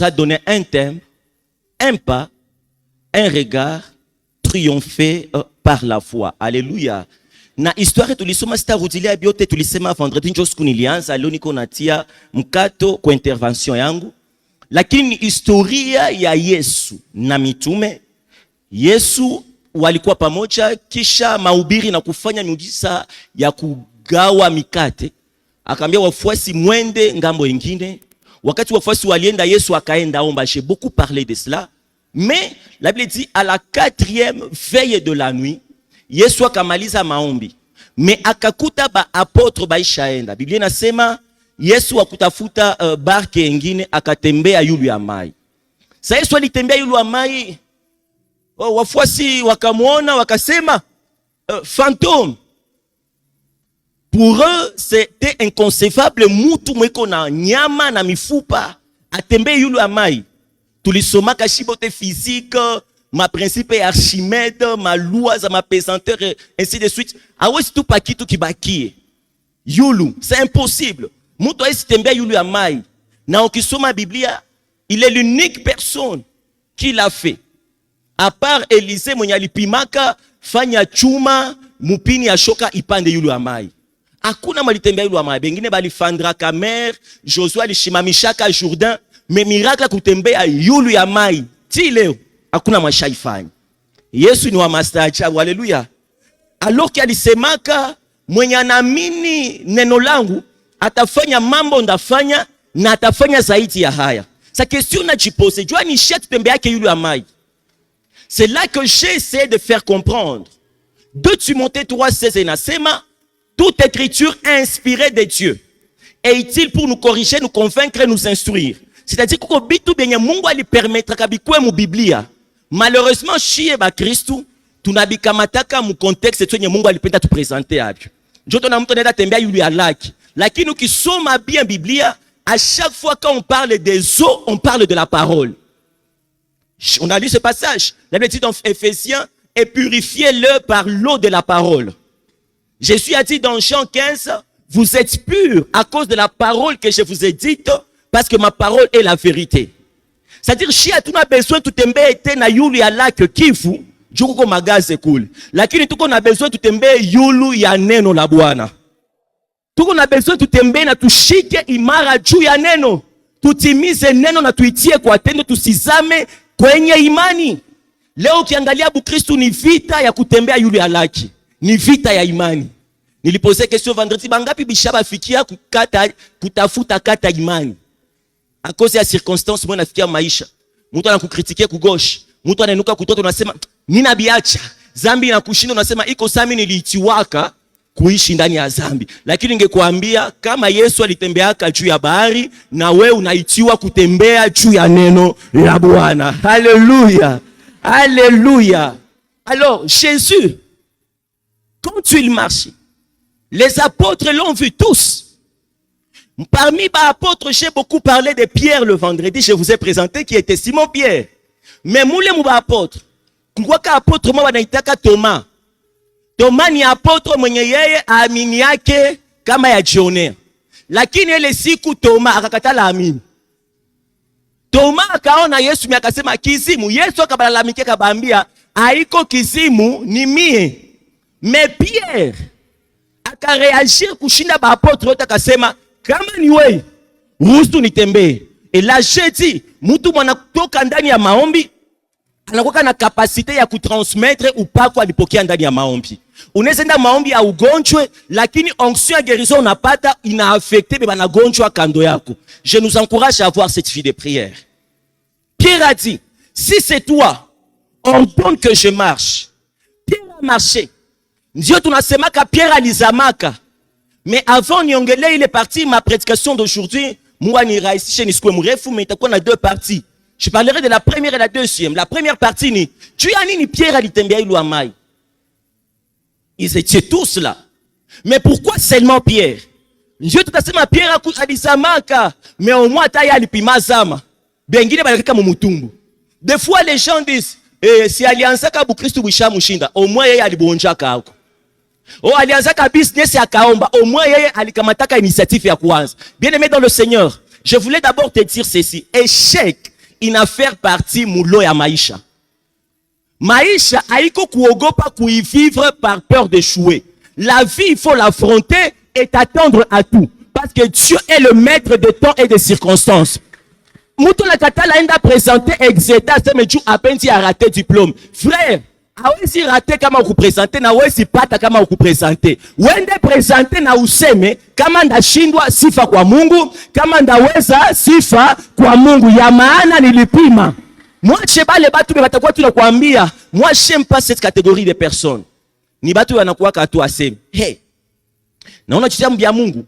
a donné un thème, un pas, un regard, triompher par la foi. Alléluia. Na histoire tulisoma sitarudilia biote tulisema vendredi njo siku nilianza, leo niko natia mkato kwa intervention yangu. Lakini historia ya Yesu na mitume, Yesu walikuwa pamoja, kisha mahubiri na kufanya miujiza ya kugawa mikate. Akaambia wafuasi mwende ngambo ingine. Wakati wafuasi walienda, Yesu akaenda omba. J'ai beaucoup parlé de cela. Mais la Bible dit à la 4e veille de la nuit, Yesu akamaliza maombi. Mais akakuta ba apôtre baishaenda. Biblia inasema Yesu akutafuta barke ingine akatembea yulu ya mai. Sasa Yesu alitembea yulu ya mai. Wafuasi wakamuona wakasema fantôme. Pour eux, c'était inconcevable mutu mweko na nyama na mifupa atembe yulu ya mai. Tulisoma kashibote physique, ma principe Archimède, ma loi za ma pesanteur et ainsi de suite. Awesi tu pa kitu kibakie. Yulu, c'est impossible. Mutu aisi tembe yulu ya mai. Na ukisoma Biblia, il est l'unique personne qui l'a fait. À part Élisée mwenye alipimaka fanya chuma mupini ya shoka ipande yulu ya mai. Hakuna malitembea yulu ya mai. Bengine balifandraka mer, Josué alishimamishaka Jourdain, mais miracle kutembea yulu ya mai ti leo hakuna mashaifanya. Yesu ni wa mastaajabu. Haleluya. Alors que alisemaka mwenye anaamini neno langu atafanya mambo ndafanya na atafanya zaidi ya haya. Sa question najipose, jua ni shet tembea yake yulu ya mai. C'est là que j'ai essayé de faire comprendre. 2 Timothée 3:16 inasema toute écriture inspirée de Dieu est utile pour nous corriger, nous convaincre et nous instruire. C'est-à-dire que bitu benye Mungu alipermettra kabikwe mu Biblia. Malheureusement shie ba Kristu tunabikamataka mu contexte twenye Mungu alipenda tu présenter abyo. Njoto na mtu nenda tembea yulu ya laki. Lakini ukisoma bien Biblia, à chaque fois quand on parle des eaux, on parle de la parole. On a lu ce passage. La Bible dit dans Ephésiens, et purifiez-le par l'eau de la parole. Jésus a dit dans Jean 15, vous êtes purs à cause de la parole que je vous ai dite, parce que ma parole est la vérité. C'est-à-dire, si tu as besoin de tembe ete na yulu ya lac Kivu, juko magaze cool. Lakini tuko na besoin de tembe yulu ya neno la Bwana. Tuko na besoin de tembe na tushike imara juu ya neno. Tutimize neno na tuitie kwa tendo, tusizame kwenye imani. Leo ukiangalia Bukristo ni vita ya kutembea yulu ya laki. Ni vita ya imani. Nilipose question vendredi, bangapi bishaba fikia kutafuta kata imani. À cause ya circonstance mwana nafikia maisha. Mtu anakukritikia kugosha. Mtu anaenuka kutoto unasema nina biacha. Zambi inakushinda unasema iko sami niliitiwaka kuishi ndani ya zambi. Lakini ningekuambia kama Yesu alitembeaka juu ya bahari na wewe unaitiwa kutembea juu ya neno la Bwana. Alléluia. Alléluia. Alors Jésus, quand il marchait, les apôtres l'ont vu tous. Parmi les apôtres, j'ai beaucoup parlé de Pierre le vendredi, je vous ai présenté qui était Simon Pierre. Mais moule mouba apôtre, kwa apôtre mwa wanaitaka Thomas. Thomas ni apôtre mwenye yeye aamini yake kama ya jionea. Lakini ile siku Thomas akakatala amini. Thomas akaona Yesu akasema kizimu. Yesu akabalalamikia akabambia haiko kizimu ni mie. Mais Pierre akareagir kushinda ba apôtre wote akasema kama ni wewe ruhusu nitembee. Et là j'ai dit mtu mwana kutoka ndani ya maombi anakuwa na kapasite ya kutransmettre upako alipokea ndani ya maombi. Unaweza enda maombi ya ugonjwe lakini onction ya guérison unapata ina affecté beba na gonjwa kando yako. Je nous encourage à avoir cette vie de prière. Pierre a dit si c'est toi ordonne que je marche. Pierre a marché. Ndio tunasemaka Pierre alizamaka. Mais avant niongele ile partie ma prédication d'aujourd'hui, moi ni rahisishe nisikwe mrefu mais itakuwa na 2 parties. Je parlerai de la première et la deuxième. La première partie ni tu ya nini Pierre alitembea yulu ya mai. Ils étaient tous là. Mais pourquoi seulement Pierre? Ndio tutasema Pierre alizamaka mais au moins ta ya alipima zama. Bengine balika mumutumbu. Des fois les gens disent si alianzaka Bukristo bishamushinda, au moins yeye alibonjaka hako. Alianzaka business akaomba, au moins yeye alikamataka initiative ya kwanza. Bien aimé dans le Seigneur, Je voulais d'abord te dire ceci. Échec, il a fait partie moulo ya maisha. Maisha haiko kuogopa kuivivre par peur d'échouer. La vie, il faut l'affronter et t'attendre à tout. Parce que Dieu est le maître des temps et des circonstances. Mouton la katala enda présenter exeta, c'est mais tu à peine a raté diplôme. Frère, awezi raté kama ukupresenter na wezi pata kama ukupresenter. Wende presenter na useme kama ndashindwa sifa kwa Mungu, kama ndaweza sifa kwa Mungu. Ya maana nilipima. Moi, je sais pas les batu batakuwa tu nakwambia. Moi, j'aime pas cette catégorie de personnes. Ni batu wanakuwa katu aseme. Hey. Naona chitambu ya Mungu.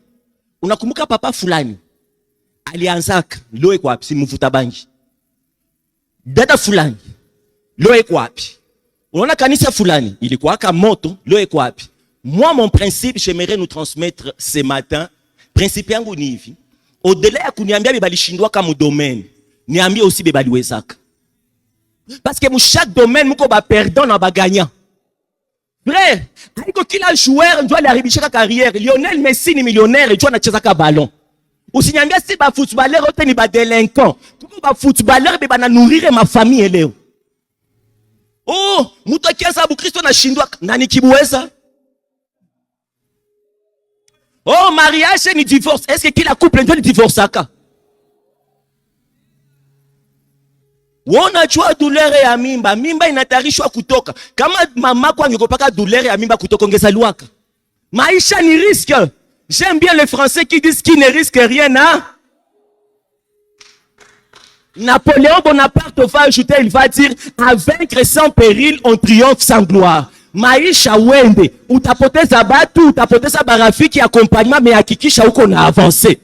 Unakumbuka papa fulani alianzaka leo iko wapi? Si mvuta bangi. Dada fulani leo iko wapi? Unaona kanisa fulani ilikuwa kama moto, leo iko wapi? Moi, mon principe, j'aimerais nous transmettre ce matin. Principe yangu ni hivi. Au-delà ya kuniambia bebalishindwa kama domaine, niambie aussi bebaliwezaka. Parce que chaque domaine muko ba perdant na ba gagnant. Frère, haiko kila joueur ndio aliharibisha carrière. Lionel Messi ni millionnaire et tu anacheza ka ballon. Usiniambia si ba footballeur wote ni ba délinquant. Kuko ba footballeur be bana nourrir ma famille leo. Oh, mtu akianza bu Kristo na shindwa nani kibuweza? Oh, mariage ni divorce. Est-ce que kila couple ndio ni divorce aka? Unajua douleur ya mimba, mimba inatarishwa kutoka. Kama mama kwa angekopaka douleur ya mimba kutoka ongezaliwaka. Maisha ni risque. J'aime bien les Français qui disent qu'il ne risque rien, hein? Napoléon Bonaparte va ajouter, il va dire, à vaincre sans péril, on triomphe sans gloire. Maisha wende, utapoteza batu, utapoteza barafiki accompagnement, mais hakikisha uko na avancer.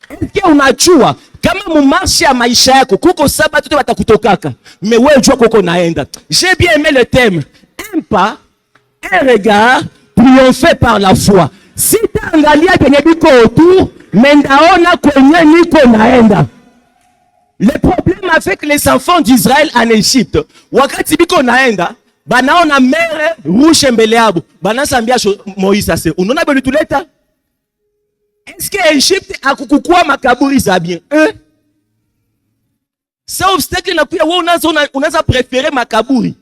Est-ce que unajua kama mumarshi ya maisha yako kuko sabatu tu batakutokaka, mais wewe jua kuko naenda. J'ai bien aimé le thème. Un pas, un regard, triompher par la foi. Si taangalia kenye biko autour, mendaona kwenye niko naenda. Le problème avec les enfants d'Israël en Égypte, wakati biko naenda, banaona mer rouge mbele yabo. Banasambia Moïse ase, unaona belituleta? Est-ce que Égypte a kukukua makaburi za bien? Ça obstacle na pia unaza préférer makaburi.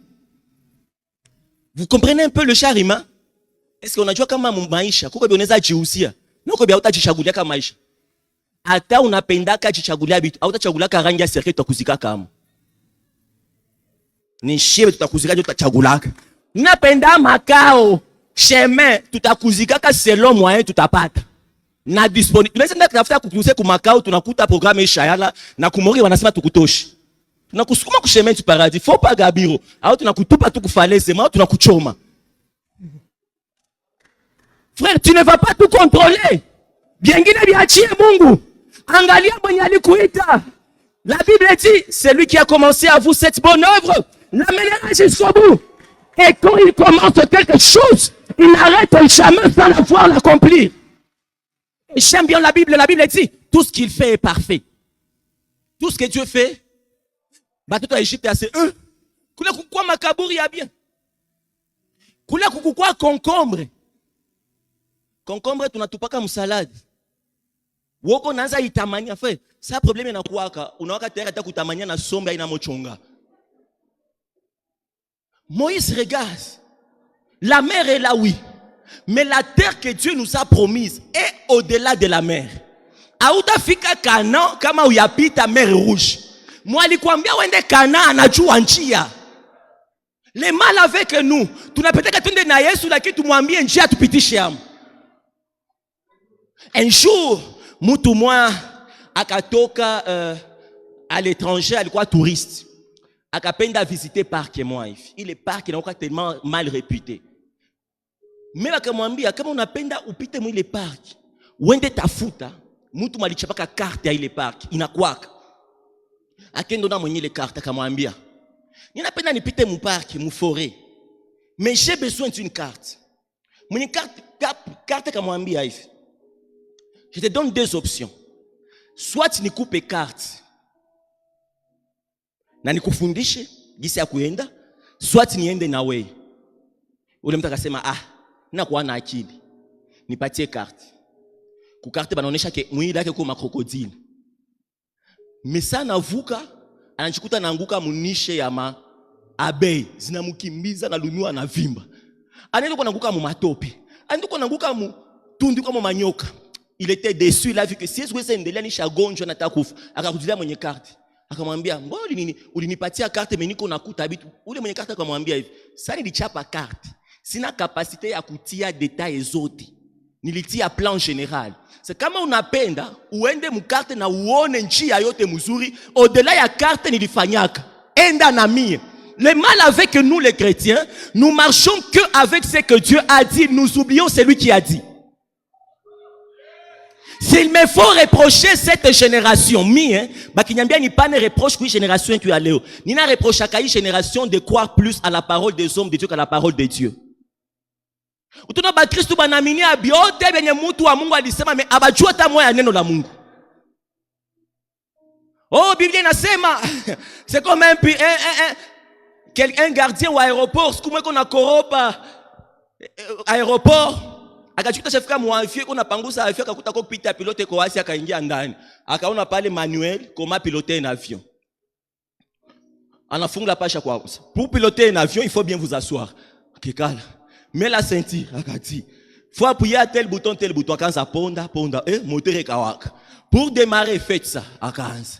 Vous comprenez un peu le charima? Est-ce que unajua kama maisha kuko unaweza jihusia? Noko bia utajichagulia kama maisha. Hata unapendaka jichagulia bitu, hautachagulia rangi ya serikali tutakuzika kama. Ni shebe tutakuzika tutachagulaka. Unapenda makao, chemin tutakuzika selon moyen tutapata. Na disponible. Tunaweza kutafuta kukuze ku makao tunakuta programme ishayala na kumori wanasema tukutoshi. Tunakusukuma ku chemin du paradis. Faut pas gabiro. Au tunakutupa tu kufaleze, ma tunakuchoma. Frère, tu ne vas pas tout contrôler. Biengine biachie Mungu. Angalia mwenye alikuita. La Bible dit, celui qui a commencé à vous cette bonne œuvre, l'amènera jusqu'au bout. Et quand il commence quelque chose, il n'arrête jamais sans la voir l'accomplir. J'aime bien la Bible dit, tout ce qu'il fait est parfait. Tout ce que Dieu fait, batoto Égypte assez kule kukua makaburi ya bien. Kule kukua concombre. Concombre tunatupaka msaladi. Woko naanza itamania fe. Sa problème inakuwaka, unawaka tayari hata kutamania na sombe ina mochonga. Moïse regarde. La mer est là, oui. Mais la terre que Dieu nous a promise est au-delà de la mer. Auta fika Canaan kama uyapita mer rouge. Moi alikwambia wende Canaan anajua njia. Le mal avec nous, tunapeteka twende na Yesu lakini tumwambie njia tupitishe hapo. Un jour, mtu mmoja akatoka à l'étranger, alikuwa touriste. Akapenda visiter parc moi hivi. Ile parc inakuwa tellement mal réputé. Mais akamwambia kama unapenda upite mwile park, uende tafuta mtu malichapaka carte ya ile park inakwaka. Akendo na mwenye ile carte akamwambia, ninapenda nipite mu park, mu forêt. Mais j'ai besoin d'une carte. Mwenye carte akamwambia hivi. Je te donne deux options. Soit nikupe carte na nikufundishe jinsi ya kuenda, soit niende na wewe. Ule mtu akasema na kuwa na akili. Nipatie carte. Ku carte banaonesha ke mwili yake kwa krokodili. Mais ça navuka, anachikuta naanguka munishe ya ma abeille, zinamukimbiza na lunyua na vimba. Anaenda kwa naanguka mu matope. Anaenda kwa naanguka mu tundu kama manyoka. Il était déçu, il a vu que si est-ce que c'est ndelea ni shagonjwa na takufa. Akakujilia mwenye karte. Akamwambia, "Mbona ulinipatia karte mais niko nakuta bitu." Ule mwenye karte akamwambia hivi, "Sasa nilichapa karte. Sina kapasite ya kutia details zote. Nilitia plan général." C'est kama unapenda uende mukarte na uone njia yote mzuri, au-delà ya karte nilifanyaka. Enda na mie. Le mal avec nous les chrétiens, nous marchons que avec ce que Dieu a dit, nous oublions celui qui a dit. S'il me faut reprocher cette génération, bakinyambia ni pas ne reproche que génération tu aleo. Ni na reproche à génération de croire plus à la parole des hommes de Dieu qu'à la parole de Dieu. Utuna ba Kristo banamini abiote benye mtu wa Mungu alisema me abajua hata moya neno la Mungu. Oh, Biblia inasema c'est comme un gardien au aéroport, siku mweko na koropa aéroport. Akachukua chefika muafie kuna pangusa afia akakuta cockpit ya pilote kwa wasi akaingia ndani. Akaona pale manuel comment piloter un avion. Anafunga pasha kwa kwanza. Pour piloter un avion, il faut bien vous asseoir. Kikala. Mets la ceinture, akati. Faut appuyer à tel bouton, quand ça ponda, moteur ekawaka. Pour démarrer, faites ça, akanza.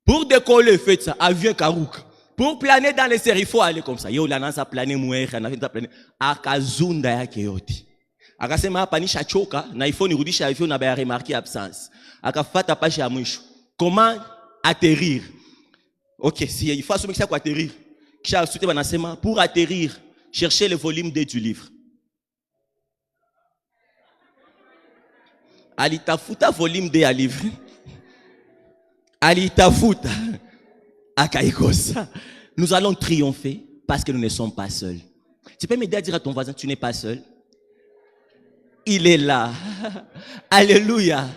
Pour décoller, faites ça, avion karuka. Pour planer dans les airs, il faut aller comme ça. Yo la nasa planer mouer, na planer. Akazunda yake yote. Akasema hapa nisha choka na ifo nirudisha avion na baya remarquer absence. Akafata page ya mwisho. Comment atterrir? OK, si il faut assumer que ça quoi atterrir. Kisha soute banasema pour atterrir, cherchez le volume 2 du livre. Alitafuta volume 2 ya livre. Alitafuta akaikosa. Nous allons triompher parce que nous ne sommes pas seuls. Tu peux m'aider à dire à ton voisin tu n'es pas seul? Il est là. Alléluia.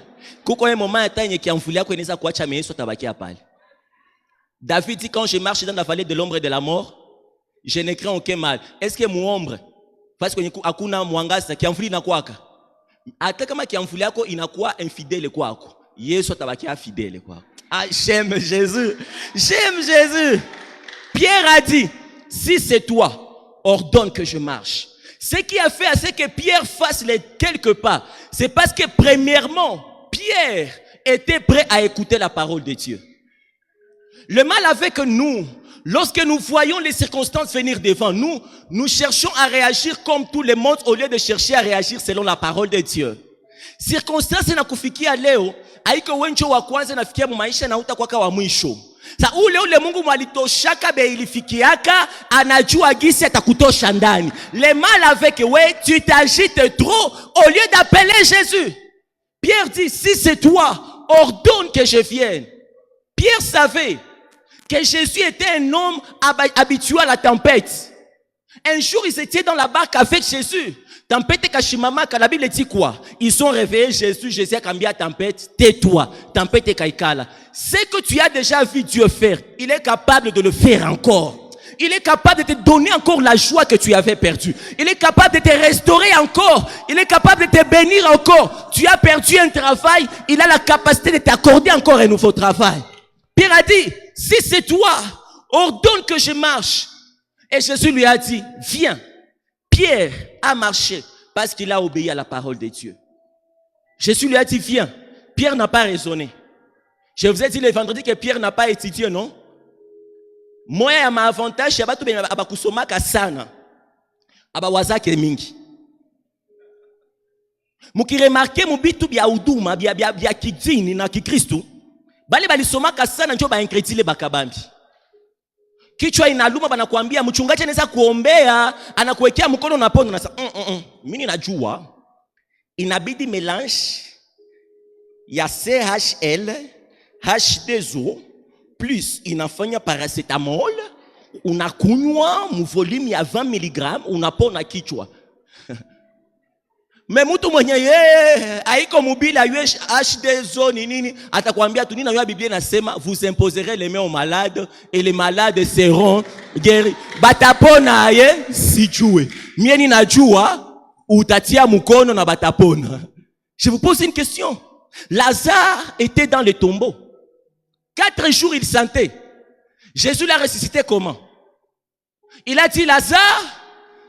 Kuko un moment atanye ki amfulia ko ineza kuacha mais Yesu tabakia pale. David dit quand je marche dans la vallée de l'ombre et de la mort, je ne crains aucun mal. Est-ce que mon ombre parce que hakuna mwangaza kiamfuli na kwaka? Hata kama kiamfuli yako inakuwa infidèle kwako, Yesu tabakia fidèle kwako. Ah, j'aime Jésus. J'aime Jésus. Pierre a dit, si c'est toi, ordonne que je marche. Ce qui a fait à ce que Pierre fasse les quelques pas, c'est parce que premièrement, Pierre était prêt à écouter la parole de Dieu. Le mal avec nous, lorsque nous voyons les circonstances venir devant nous, nous cherchons à réagir comme tout le monde au lieu de chercher à réagir selon la parole de Dieu. Circonstances na kufikia leo, haiko wenjo wa kwanza nafikia mu maisha na utakuwa wa mwisho. Sa ule Mungu mwalitoshaka be ilifikiaka anajua gisi atakutosha ndani. Le mal avec tu t'agites trop au lieu d'appeler Jésus. Pierre dit si c'est toi, ordonne que je vienne. Pierre savait que Jésus était un homme habitué à la tempête. Un jour, ils étaient dans la barque avec Jésus. Tempête kashimamaka, la Bible dit quoi? Ils sont réveillés, Jésus a cambié la tempête, tais-toi, tempête kaikala. Ce que tu as déjà vu Dieu faire, il est capable de le faire encore. Il est capable de te donner encore la joie que tu avais perdue. Il est capable de te restaurer encore. Il est capable de te bénir encore. Tu as perdu un travail, il a la capacité de t'accorder encore un nouveau travail. Pierre a dit, si c'est toi, ordonne que je marche. Et Jésus lui a dit, viens. Pierre a marché parce qu'il a obéi à la parole de Dieu. Jésus lui a dit, viens. Pierre n'a pas raisonné. Je vous ai dit le vendredi que Pierre n'a pas étudié, non? Moi, à ma avantage, je vais abakusomaka sana. Abawazake mingi. Mukiremarke mubitu bya uduma bya kidini na kikristo. Bali balisomaka sana njo ba incrédule bakabambi. Kichwa inaluma banakuambia mchungaji anaweza kuombea, anakuwekea mkono unapona na mimi najua inabidi melange ya CHL H2O plus inafanya paracetamol, unakunywa mu volume ya 20 mg unapona kichwa. Mais mtu mwenye haiko mobile ayue H2O nini atakwambia tu nini na Biblia inasema vous imposerez les mains aux malades et les malades seront guéris. Batapona sijue. Mie ninajua utatia mkono na batapona. Je vous pose une question. Lazare était dans le tombeau. 4 jours, il sentait. Jésus l'a ressuscité comment? Il a dit, Lazare,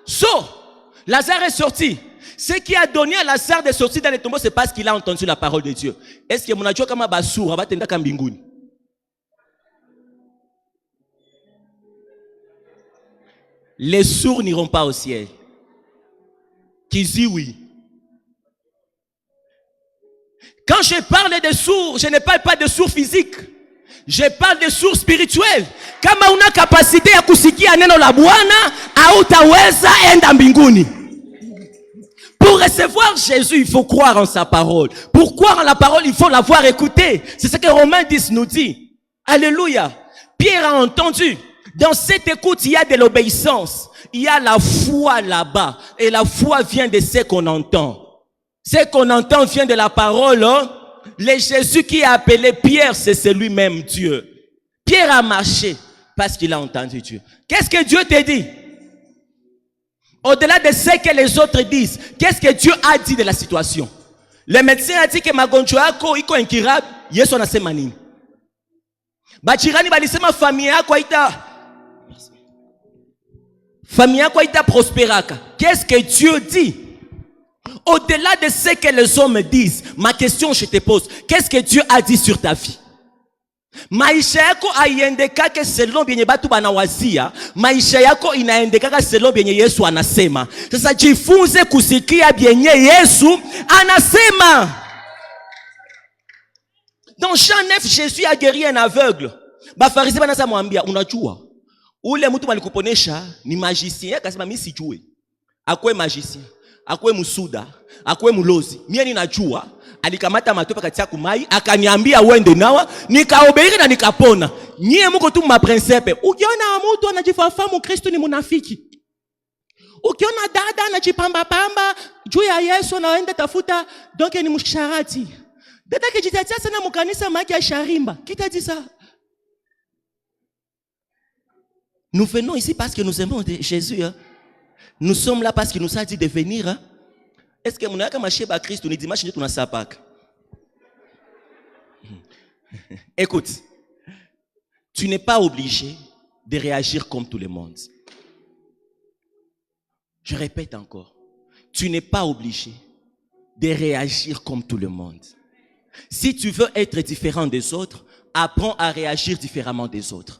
sors. Lazare est sorti. Ce qui a donné à Lazare de sortir dans les tombeaux, c'est parce qu'il a entendu la parole de Dieu. Est-ce que mon adjo kama basura va tenda kambinguni? Les sourds n'iront pas au ciel. Qui dit oui. Quand je parle de sourds, je ne parle pas de sourds physiques. Je parle de sourds spirituels. Kama una capacité ya kusikia neno la Bwana, hautaweza enda mbinguni. Pour recevoir Jésus, il faut croire en sa parole. Pour croire en la parole, il faut l'avoir écoutée. C'est ce que Romains 10 nous dit. Alléluia. Pierre a entendu. Dans cette écoute, il y a de l'obéissance. Il y a la foi là-bas. Et la foi vient de ce qu'on entend. Ce qu'on entend vient de la parole. Hein? Le Jésus qui a appelé Pierre, c'est celui-même Dieu. Pierre a marché parce qu'il a entendu Dieu. Qu'est-ce que Dieu te dit? Au-delà de ce que les autres disent, qu'est-ce que Dieu a dit de la situation? Le médecin a dit que magonjwa yako iko incurable. Yesu anasema nini? Bachirani balisema famille yako haita prosperaka. Qu'est-ce que Dieu dit? Au-delà de ce que les hommes disent, ma question je te pose, qu'est-ce que Dieu a dit sur ta vie? Maisha yako haiendekake selon vyenye batu banawazia, maisha yako inaendekaka selon vyenye Yesu anasema. Sasa jifunze kusikia vyenye Yesu anasema. Dans Jean 9, Jésus a guéri un aveugle. Bafarisi banasa mwambia, unajua ule mtu malikuponesha ni magicien. Akasema mimi sijui. Akwe magicien, akwe musuda, akwe mulozi, mimi ninajua. Alikamata matope katia kumai, akaniambia uende nawa, nikaobeiri na nikapona. Nyie mko tu ma principe. Ukiona mtu anajifahamu Kristo ni munafiki. Ukiona dada anajipamba pamba juu ya Yesu anaenda tafuta donc ni msharati. Dada kijitatia sana mkanisa maki ya sharimba. Kita dit ça? Nous venons ici parce que nous aimons Jésus. Hein? Nous sommes là parce qu'il nous a dit de venir. Hein? Est-ce que mon aka marché ba Christ ni dimanche ndio tunasapaka? Écoute, tu n'es pas obligé de réagir comme tout le monde. Je répète encore, tu n'es pas obligé de réagir comme tout le monde. Si tu veux être différent des autres, apprends à réagir différemment des autres.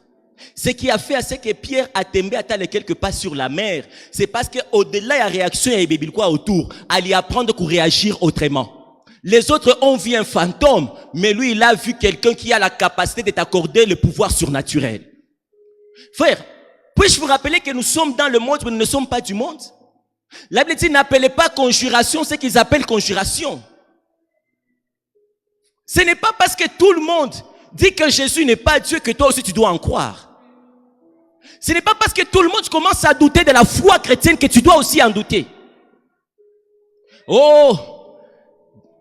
Ce qui a fait à ce que Pierre a tombé à tel quelque pas sur la mer, c'est parce que au-delà de la réaction et biblique autour, à lui apprendre à réagir autrement. Les autres ont vu un fantôme, mais lui il a vu quelqu'un qui a la capacité de t'accorder le pouvoir surnaturel. Frère, puis-je vous rappeler que nous sommes dans le monde, mais nous ne sommes pas du monde? La Bible dit n'appelez pas conjuration ce qu'ils appellent conjuration. Ce n'est pas parce que tout le monde dit que Jésus n'est pas Dieu que toi aussi tu dois en croire. Ce n'est pas parce que tout le monde commence à douter de la foi chrétienne que tu dois aussi en douter. Oh,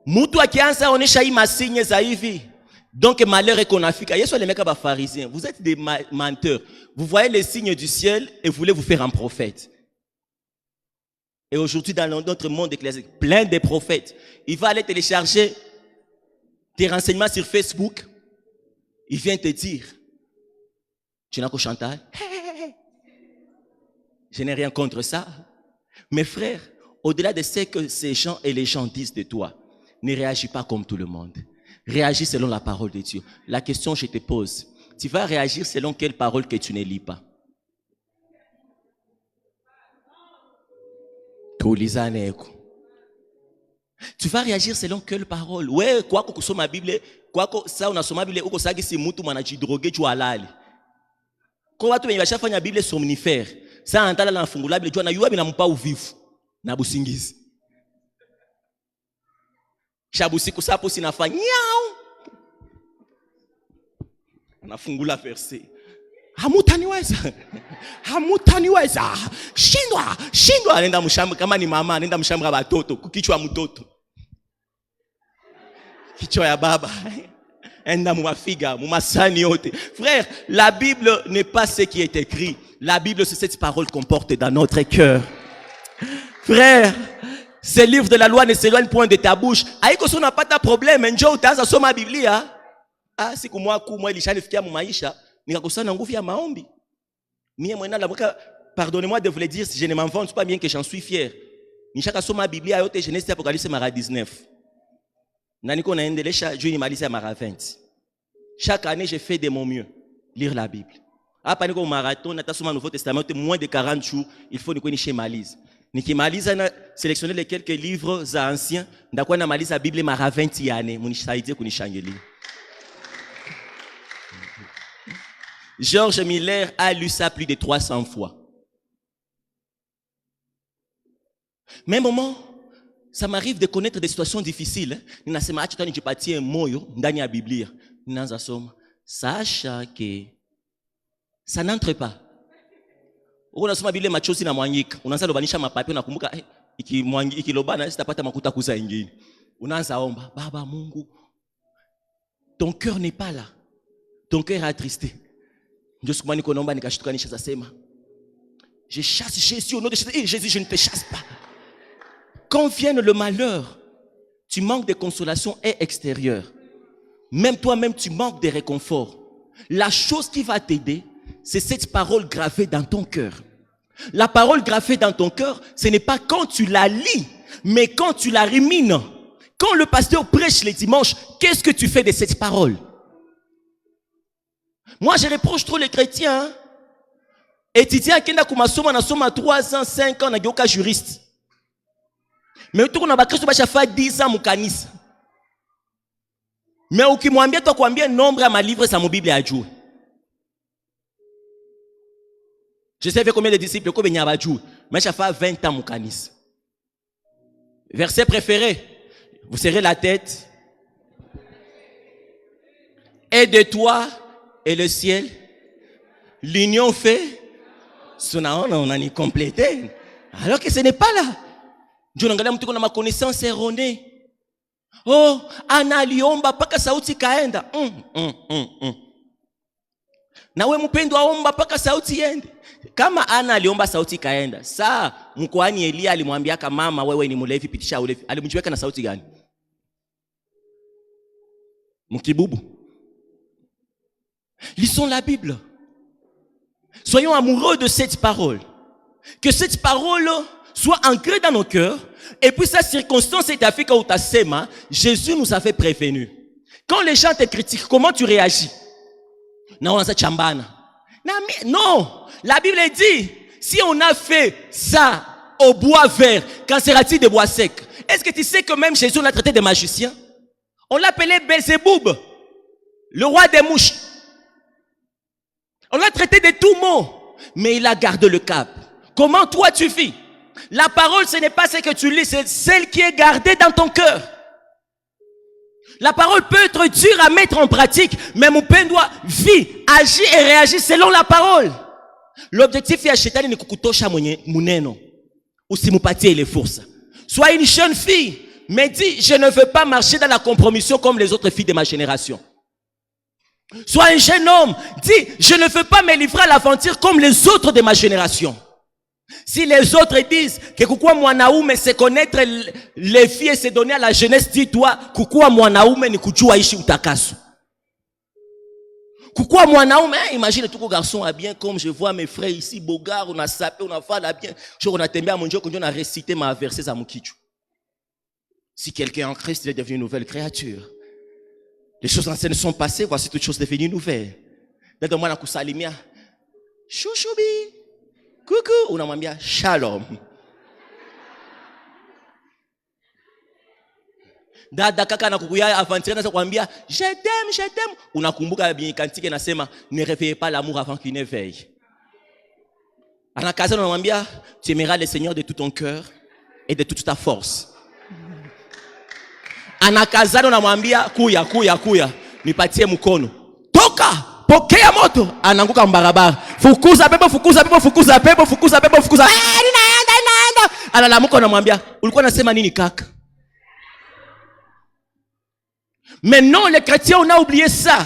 mutu akianza onesha hii masigne za hivi. Donc malheur est qu'on a fait. Yesu les mecs ba pharisiens, vous êtes des menteurs. Vous voyez les signes du ciel et vous voulez vous faire un prophète. Et aujourd'hui dans notre monde ecclésiastique, plein de prophètes, il va aller télécharger tes renseignements sur Facebook. Il vient te dire, tu n'as qu'au Chantal? Je n'ai rien contre ça. Mes frères, au-delà de ce que ces gens et les gens disent de toi, ne réagis pas comme tout le monde. Réagis selon la parole de Dieu. La question que je te pose, tu vas réagir selon quelle parole que tu ne lis pas? Tu vas réagir selon quelle parole? Ouais, quoi que soit ma Bible, quoi que ça on a ma Bible, ou que ça qui c'est mutu manaji drogué tu halal. Quand watu wenye bashafanya Bible somnifère, ça antala la fungula Bible tu na yuwa binampa uvivu na busingizi. Shabusiku sapo sinafanya nyao. Anafungula verset. Hamutaniweza. Shindwa. Anaenda mshamba kama ni mama, anaenda mshamba watoto, kukichwa mtoto. Kichwa ya baba. Enda mumafiga, mumasani yote. Frère, la Bible n'est pas ce qui est écrit. La Bible, c'est cette parole qu'on porte dans notre cœur. Frère, ce livre de la loi ne s'éloigne point de ta bouche. Aïko so n'a pas de problème, njoo utaanza soma Biblia. siku moi ilishanifikia mu maisha nikakusana nguvu ya maombi. Mie mwana la mwaka, pardonnez-moi de vous le dire, si je ne m'en vante pas bien que j'en suis fier. Nishaka soma Biblia yote Genèse Apocalypse mara 19. Na niko naendelesha juu nimalize mara 20. Chaque année je fais de mon mieux lire la Bible. Hapa niko marathon natasoma Nouveau Testament moins de 40 jours, il faut niko nishemalise. Nikimaliza na sélectionner les quelques livres anciens, ndakuwa na maliza la Bible mara 20 année, munisaidie kunishangilia. George Miller a lu ça plus de 300 fois. Même moment, ça m'arrive de connaître des situations difficiles. Ninasema acha nijipatie moyo ndani ya Biblia. Ninaanza soma. Sacha que ça n'entre pas. Unasoma Biblia machozi na mwangika. Unaanza lobanisha mapapi unakumbuka ikilobana sitapata makuta kuza ingine. Unaanza omba, Baba Mungu, ton cœur n'est pas là. Ton cœur est attristé. Ndio siku niko naomba nikashtuka nishasema. Je chasse Jésus au nom de Jésus. Jésus, je ne te chasse pas. Quand vienne le malheur, tu manques de consolation et extérieure. Même toi-même, tu manques de réconfort. La chose qui va t'aider, c'est cette parole gravée dans ton cœur. La parole gravée dans ton cœur, ce n'est pas quand tu la lis, mais quand tu la rumines. Quand le pasteur prêche les dimanches, qu'est-ce que tu fais de cette parole? Moi, je reproche trop les chrétiens. Étudiant qui n'a qu'à m'assomme, na soma 3 ans, 5 ans, na gyoka juriste. Mais tout qu'on a bakristo ba chafa 10 ans mukanisa. Mais ukimwambia tu kwambia nombre ya malivre sa mu Bible ajue. Je sais combien de disciples ko benya bajue, mais chafa 20 ans mukanisa. Verset préféré. Vous serrez la tête. Et de toi et le ciel, l'union fait son on a ni complété. Alors que ce n'est pas là. Dieu n'angalia mtu kuna makonaissance erronée. Oh, analiomba paka sauti kaenda. Na we mpendo aomba paka sauti yende. Kama analiomba sauti kaenda, saa mkoani Elia alimwambia kama mama wewe ni mlevi pitisha ulevi. Alimjiweka na sauti gani? Mkibubu. Lisons la Bible. Soyons amoureux de cette parole. Que cette parole soit ancrée dans nos cœurs. Et puis cette circonstance est Afrique où tasema, Jésus nous avait prévenu. Quand les gens te critiquent, comment tu réagis? Non, la Bible dit, si on a fait ça au bois vert, qu'en sera-t-il des bois secs? Est-ce que tu sais que même Jésus l'a traité de magicien? On l'appelait Belzéboub, le roi des mouches. On l'a traité de tout mot, mais il a gardé le cap. Comment toi tu vis? La parole, ce n'est pas ce que tu lis, c'est celle qui est gardée dans ton cœur. La parole peut être dure à mettre en pratique, mais mon père doit vivre, agir et réagir selon la parole. L'objectif est acheter ni kukutosha muneno, usimupatie les forces. Sois une jeune fille, mais dis, je ne veux pas marcher dans la compromission comme les autres filles de ma génération. Sois un jeune homme, dis, je ne veux pas me livrer à l'aventure comme les autres de ma génération. Si les autres disent que kukua mwanaume c'est connaître les filles et se donner à la jeunesse, dis-toi, kukua mwanaume ni kujua ishi utakaso. Kukua mwanaume, imagine tout le garçon a bien comme je vois mes frères ici, Bogard, on a sapé, on a fait bien. Je on a tembé à mon Dieu, on a récité ma versets à mon kichou. Si quelqu'un en Christ il est devenu une nouvelle créature. Les choses anciennes sont passées, voici toutes choses devenues nouvelles. D'ailleurs, moi, la kusalimia, chouchoubi. Coucou, unamwambia shalom. Dada kaka na kukuya aventure na kuambia je t'aime. Unakumbuka bien kantike nasema ne réveillez pas l'amour avant qu'il ne veille. Anakaza unamwambia tu aimeras le Seigneur de tout ton cœur et de toute ta force. Anakaza unamwambia kuya nipatie mkono. Toka pokea moto, ananguka mbarabara. Fukuza pepo. Ninaenda. Analamuka unamwambia, ulikuwa unasema nini kaka? Mais non, les chrétiens, on a oublié ça.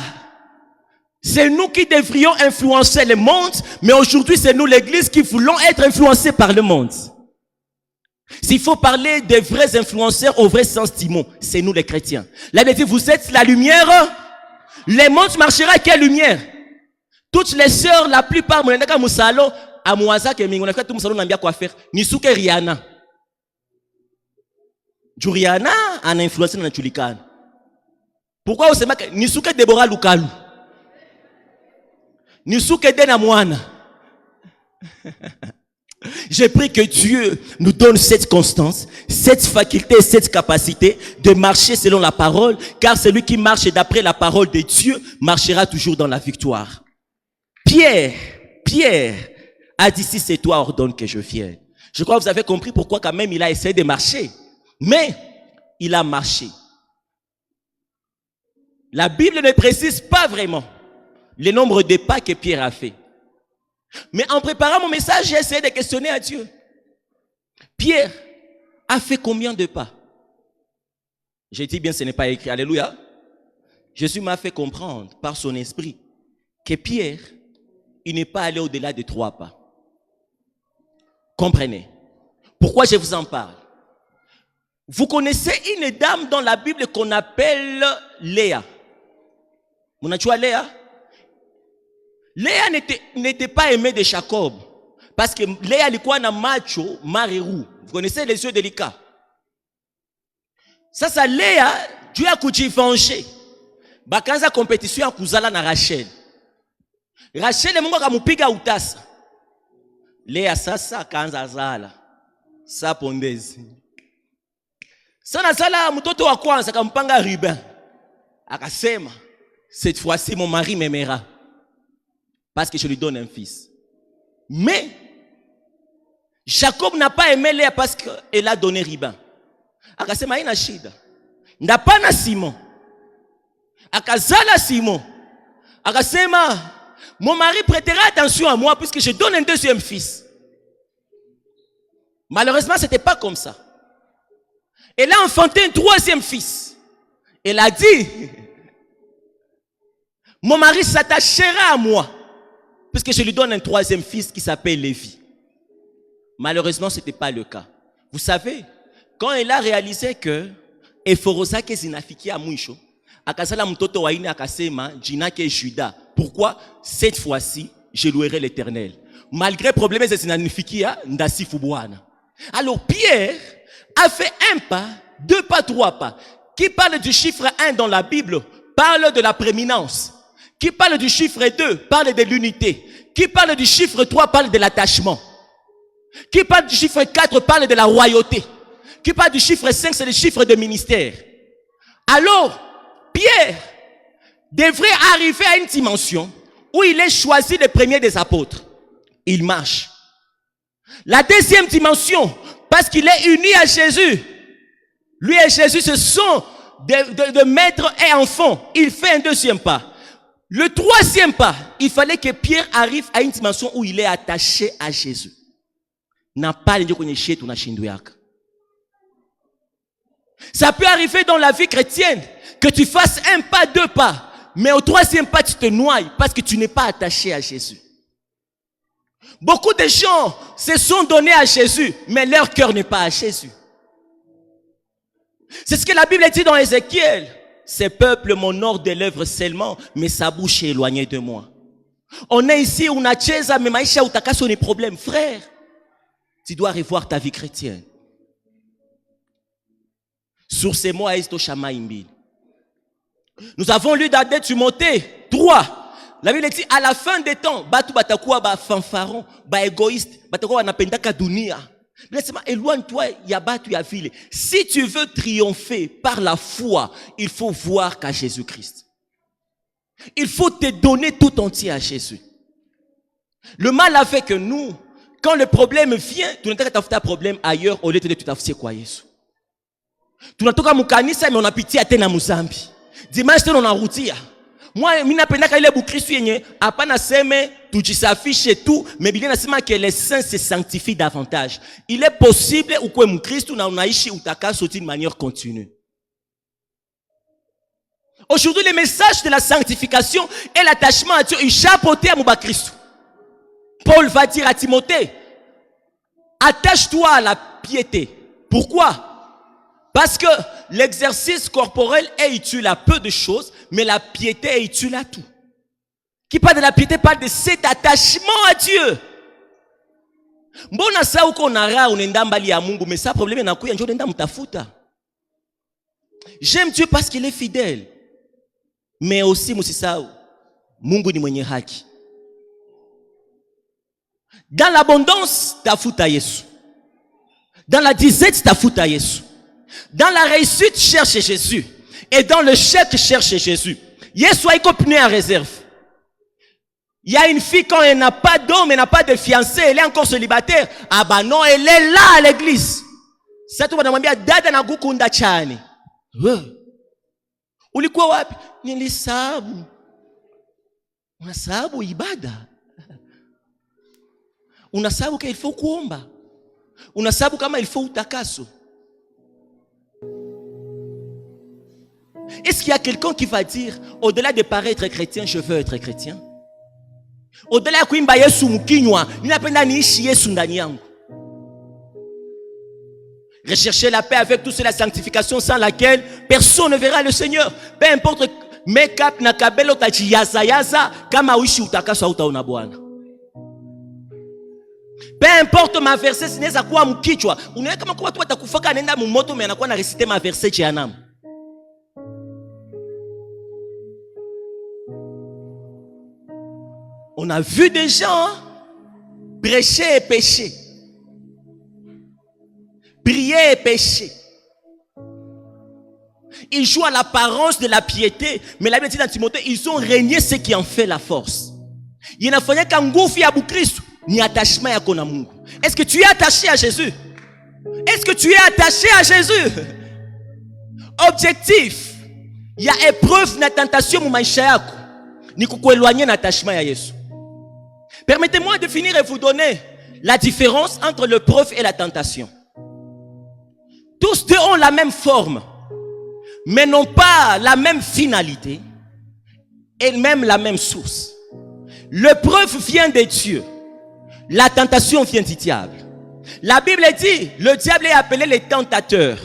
C'est nous qui devrions influencer le monde, mais aujourd'hui, c'est nous, l'église, qui voulons être influencés par le monde. S'il faut parler des vrais influenceurs au vrai sens du mot, c'est nous les chrétiens. La Bible dit, vous êtes la lumière Le monde marchera avec quelle lumière? Toutes les sœurs, la plupart, mon endaka musalo, à Mouaza que mingo, on a fait tout musalo n'ambia quoi faire. Nisuke Rihanna. Du Rihanna a influencé dans Chulikan. Pourquoi on se met Nisuke Deborah Lukalu? Nisuke Dena Mouana. J'ai pris que Dieu nous donne cette constance, cette faculté, cette capacité de marcher selon la parole, car celui qui marche d'après la parole de Dieu marchera toujours dans la victoire. Pierre a dit, si c'est toi, ordonne que je vienne. Je crois que vous avez compris pourquoi quand même il a essayé de marcher. Mais il a marché. La Bible ne précise pas vraiment le nombre de pas que Pierre a fait. Mais en préparant mon message, j'ai essayé de questionner à Dieu. Pierre a fait combien de pas? J'ai dit bien, ce n'est pas écrit. Alléluia. Jésus m'a fait comprendre par son esprit que Pierre, il n'est pas allé au-delà de 3 pas. Comprenez. Pourquoi je vous en parle? Vous connaissez une dame dans la Bible qu'on appelle Léa. Vous avez Léa? Léa n'était pas aimée de Jacob. Parce que Léa alikuwa na macho mareru. Vous connaissez les yeux délicats. Ça Léa, Dieu a kujivenger. Bakaanza compétition ya kuzala na Rachel. Rachel Mungu akamupiga utasa. Léa sasa akaanza zala. Sa pondezi. Sana sala mtoto wa kwanza akampanga Ruben. Akasema, cette fois-ci mon mari m'aimera. Parce que je lui donne un fils. Mais, Jacob n'a pas aimé Léa parce qu'elle a donné Ruben. Akasema ina shida. Ndapana Simon. Akazala Simon. Akasema, mon mari prêtera attention à moi puisque je donne un deuxième fils. Malheureusement, ce n'était pas comme ça. Elle a enfanté un troisième fils. Elle a dit, mon mari s'attachera à moi. Puisque je lui donne un troisième fils qui s'appelle Lévi. Malheureusement, ce n'était pas le cas. Vous savez, quand elle a réalisé que Ephorosa ke zinafiki à mwisho, akasala mtoto wa ine akasema jina ke Juda. Pourquoi? Cette fois-ci, je louerai l'Éternel. Malgré problème de zinafiki ndasi fubwana. Alors Pierre a fait 1 pas, 2 pas, 3 pas. Qui parle du chiffre 1 dans la Bible parle de la prééminence. Qui parle du chiffre 2 parle de l'unité. Qui parle du chiffre 3 parle de l'attachement. Qui parle du chiffre 4 parle de la royauté. Qui parle du chiffre 5 c'est le chiffre de ministère. Alors, Pierre devrait arriver à une dimension où il est choisi le premier des apôtres. Il marche. La deuxième dimension, parce qu'il est uni à Jésus. Lui et Jésus se sont de maître et enfant. Il fait un deuxième pas. Le troisième pas, il fallait que Pierre arrive à une dimension où il est attaché à Jésus. Ça peut arriver dans la vie chrétienne que tu fasses 1 pas, 2 pas, mais au troisième pas tu te noies parce que tu n'es pas attaché à Jésus. Beaucoup de gens se sont donnés à Jésus, mais leur cœur n'est pas à Jésus. C'est ce que la Bible dit dans Ézéchiel. Ces peuples m'honorent des lèvres seulement, mais sa bouche est éloignée de moi. On est ici, on a cheza, mais maisha utakaso des problèmes. Frère, tu dois revoir ta vie chrétienne. Sur ces mots, nous avons lu dans 2 Timothée 3. La Bible dit, à la fin des temps, batu batakuwa ba fanfaron, ba égoïste, batakuwa wanapendaka dunia. Éloigne-toi, yabatu ya vile. Si tu veux triompher par la foi, il faut voir qu'à Jésus-Christ. Il faut te donner tout entier à Jésus. Le mal a fait que nous, quand le problème vient, tu n'as pas un problème ailleurs au lieu de tout afficher quoi Jésus. Tu n'as pas mukanisa mais on a pitié à tena muzambi. Dimanche on a routia. Moi, mina pendaka ile bukristo yenye hapana seme tujisafishe tout, mais Biblia inasema que les saints se sanctifient davantage. Il est possible ukwe mkristo na unaishi utakaso d'une manière continue. Aujourd'hui, le message de la sanctification et l'attachement à Dieu est chapeauté à Mouba Christ. Paul va dire à Timothée, attache-toi à la piété. Pourquoi? Parce que l'exercice corporel est utile à peu de choses, mais la piété est utile à tout. Qui parle de la piété parle de cet attachement à Dieu. Mbona saa uko nara unaenda mbali ya Mungu, mais ça problème inakuya njoo unaenda mtafuta. J'aime Dieu parce qu'il est fidèle. Mais aussi musisahau, Mungu ni mwenye haki. Dans l'abondance, tafuta Yesu. Dans la disette, tafuta Yesu. Dans la réussite, cherche Jésus. Et dans le chèque, cherche Jésus. Yesu a pneu en réserve. Il y a une fille, quand elle n'a pas d'homme, elle n'a pas de fiancé, elle est encore célibataire. Ah bah non, elle est là à l'église. Ça tout le monde m'a dit, dada na gukunda chani. Ulikuwa wapi? Nilisabu. Unasabu ibada. Unasabu qu'il faut kuomba. Unasabu kama il faut utakaso. Est-ce qu'il y a quelqu'un qui va dire, au-delà de paraître chrétien, je veux être chrétien? Au-delà ya kuimba Yesu mkinywa, ninapenda niishi Yesu ndani yangu. Rechercher la paix avec tout, c'est la sanctification sans laquelle personne ne verra le Seigneur. Peu importe make-up na kabelo tachiyaza yaza, kama uishi utakaso utaona Bwana. Peu importe ma verset sinaweza kuwa mkichwa. Unaona kama kwa watu watakufaka anaenda mumoto mais anakuwa na reciter ma verset jehanamu. On a vu des gens prêcher et pécher. Prier et pécher. Ils jouent à l'apparence de la piété, mais la Bible dit dans Timothée, ils ont régné ce qui en fait la force. Il n'a fallu qu'un gouffre à Christ, ni attachement à ton amour. Est-ce que tu es attaché à Jésus? Est-ce que tu es attaché à Jésus? Objectif, il y a épreuve na tentation mu maisha yako, ni kukuéloigner na attachement à Jésus. Permettez-moi de finir et vous donner la différence entre l'épreuve et la tentation. Tous deux ont la même forme, mais n'ont pas la même finalité et même la même source. L'épreuve vient de Dieu. La tentation vient du diable. La Bible dit, le diable est appelé le tentateur.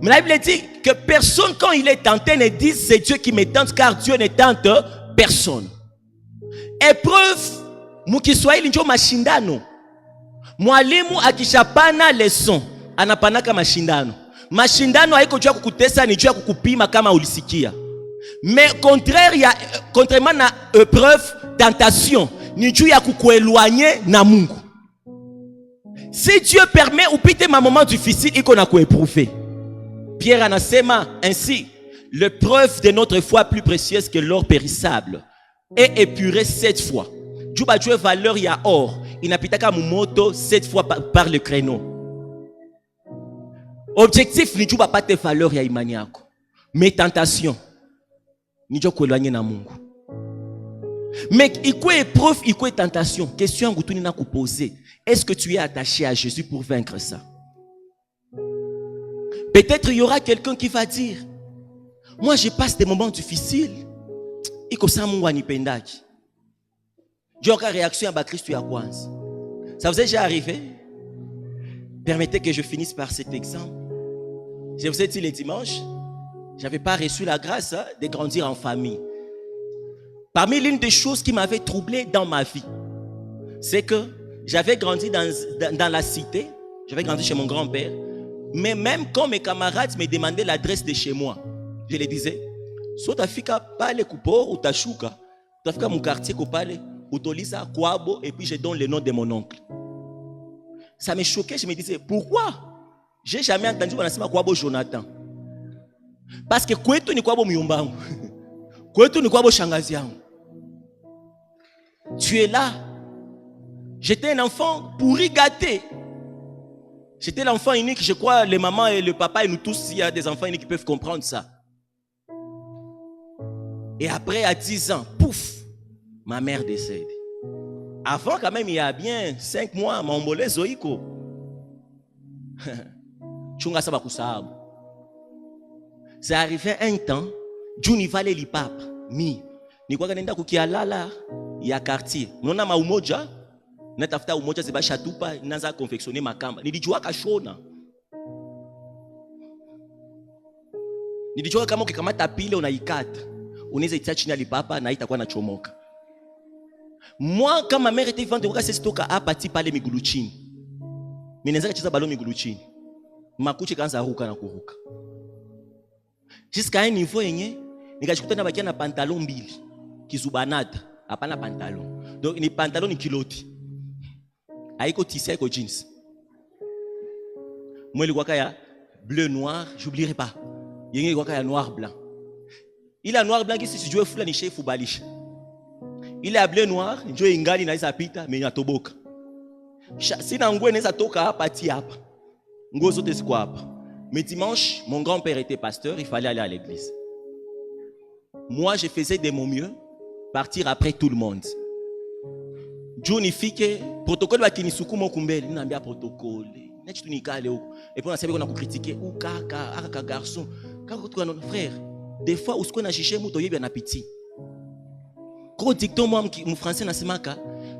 Mais la Bible dit que personne, quand il est tenté, ne dit c'est Dieu qui me tente, car Dieu ne tente personne. Épreuve, mukiswahili njo mashindano. Mwalimu akishapana leson, anapanaka mashindano. Mashindano haiko juu ya kukutesa, ni juu ya kukupima kama ulisikia. Mais contrairement na épreuve, tentation, ni juu ya kukuéloigner na Mungu. Si Dieu permet upite ma moment difficile, iko na kuéprouver. Pierre anasema ainsi, l'épreuve de notre foi plus précieuse que l'or périssable est épurée 7 fois. Juba Dieu valeur ya or, inapitaka mumoto 7 fois par le créneau. Objectif ni juba pate valeur ya imani yako. Mais tentation ni jo kuéloigner na Mungu. Mais iko épreuve, iko tentation. Question yangu tu nina kuposer. Est-ce que tu es attaché à Jésus pour vaincre ça? Peut-être il y aura quelqu'un qui va dire, moi je passe des moments difficiles. Iko sa Mungu anipendaki. Joka réaction à Christ ya kwanza. Ça vous est déjà arrivé? Permettez que je finisse par cet exemple. Je vous ai dit le dimanche, je n'avais pas reçu la grâce de grandir en famille. Parmi l'une des choses qui m'avait troublé dans ma vie, c'est que j'avais grandi dans la cité, j'avais grandi chez mon grand-père, mais même quand mes camarades me demandaient l'adresse de chez moi, je les disais, soit tu fika pale kupo ou ta shuka, tu fika mon quartier ko pale, ou tolisa kwabo, et puis je donne le nom de mon oncle. Ça me choquait, je me disais, pourquoi? J'ai jamais entendu qu'on a kwabo Jonathan. Parce que kwetu ni kwabo myumbangu. Kwetu ni kwabo shangazi yangu. Tu es là. J'étais un enfant pourri gâté. J'étais l'enfant unique, je crois, les mamans et le papa et nous tous, il y a des enfants uniques qui peuvent comprendre ça. Et après, à 10 ans, pouf, ma mère décède. Avant, quand même, il y a bien 5 mois, mon mollet zoïko. C'est arrivé un temps, Juni Valley li papa, mi. Ni kwa kanenda kukialala ya quartier. Unaona maumoja, natafuta umoja zeba shatupa, naanza confectionner makamba. Nilijua kashona. Nilijua kama ukikamata pile unaikata, unaweza itia chini ya lipapa na itakuwa inachomoka. Moi quand ma mère était vivante, on s'est stocké à partir par les migulu chini. Mimi naanza kucheza balo migulu chini. Makuchi kaanza ruka na kuruka. Jusqu'à un niveau yenye nikajikuta na bakia na pantalon mbili. Kizubanata, hapana pantalon. Donc ni pantalon ni kiloti. Haiko tissé, haiko jeans. Moi le waka ya bleu noir, j'oublierai pas. Yenye waka ya noir blanc. Il a noir blanc qui si jouer fula ni chef footballisha. Il est bleu noir, njo ingali na isa pita mais inatoboka. Sina nguo inaweza toka hapa ti hapa. Nguo zote ziko hapa. Mais dimanche, mon grand-père était pasteur, il fallait aller à l'église. Moi, je faisais de mon mieux, partir après tout le monde. Johnny fike protocole bakinisuku mokumbele, ninaambia protocole. Nechi tunikale huko. Et puis on a sabi qu'on a critiqué ou kaka garçon. Kaka tu notre frère. Des fois où ce qu'on a cherché muto yebi na piti. Gros dicton moi mon français na semaka,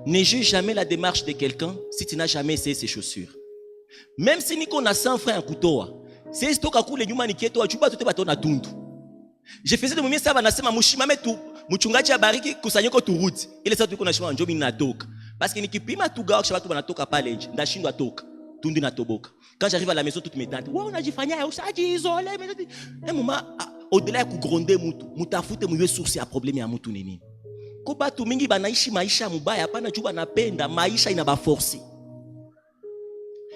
ne juge jamais la démarche de quelqu'un si tu n'as jamais essayé ses chaussures. Même si niko na 100 francs en kutoa, c'est stoka kule nyuma nikieto achuba tote bato na tundu. Je faisais de momie ça banasema mushimame tu mchungaji abariki kusanyiko turudi. Ile sasa tuko na shima njobi natoka. Parce que nikipima tu gao kwa watu banatoka pale nje, ndashindwa toka. Tundu natoboka. Quand j'arrive à la maison toute métante, ouais on a jifanya usaji isolé mais un moment au-delà ya kugronder mutu, mutafute muwe source ya problème ya mutu nini. Ko batu mingi banaishi maisha mubaya hapana juba napenda maisha inabaforcer.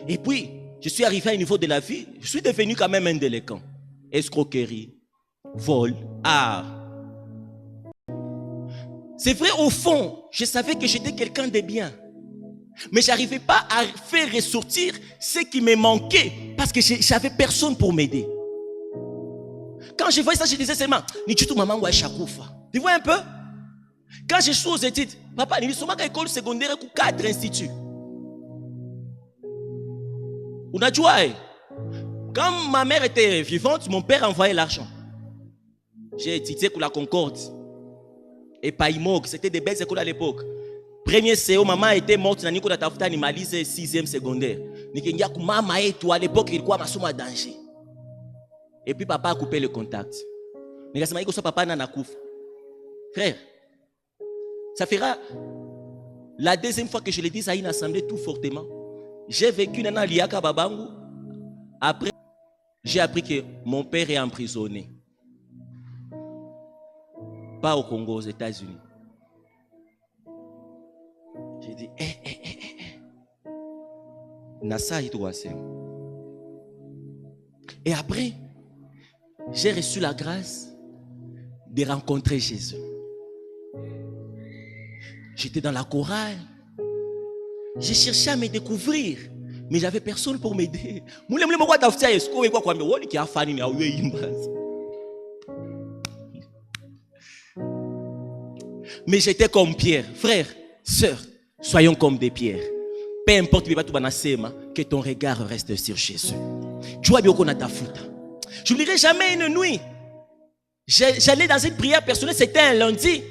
Et puis, je suis arrivé à un niveau de la vie, je suis devenu quand même un délinquant. Escroquerie, vol, art. C'est vrai, au fond, je savais que j'étais quelqu'un de bien. Mais je n'arrivais pas à faire ressortir ce qui me manquait parce que j'avais personne pour m'aider. Quand je voyais ça, je disais seulement, Nichutu maman wa shakufa. Tu vois un peu? Quand je suis aux études, papa, il y a une école secondaire avec 4 instituts. Unajua, quand ma mère était vivante, mon père envoyait l'argent. J'ai étudié pour la Concorde et Paimog, c'était des belles écoles à l'époque. Premier CO, maman était morte, na niko natafuta animalise 6e secondaire. Nikingia ku mama yetu à l'époque ilikuwa masomo à danger. Et puis papa a coupé le contact. Nikasema iko so papa na nakufa. Frère, ça fera la deuxième fois que je le dis à une assemblée tout fortement. J'ai vécu dans Liaka Babangu. Après, j'ai appris que mon père est emprisonné. Pas au Congo, aux États-Unis. J'ai dit, Nassa Hidouassé. Et après, j'ai reçu la grâce de rencontrer Jésus. J'étais dans la chorale. J'ai cherché à me découvrir, mais j'avais personne pour m'aider. Mais j'étais comme Pierre. Frère, sœur, soyons comme des pierres. Peu importe que ton regard reste sur Jésus. Je n'oublierai jamais une nuit. J'allais dans une prière personnelle, c'était un lundi.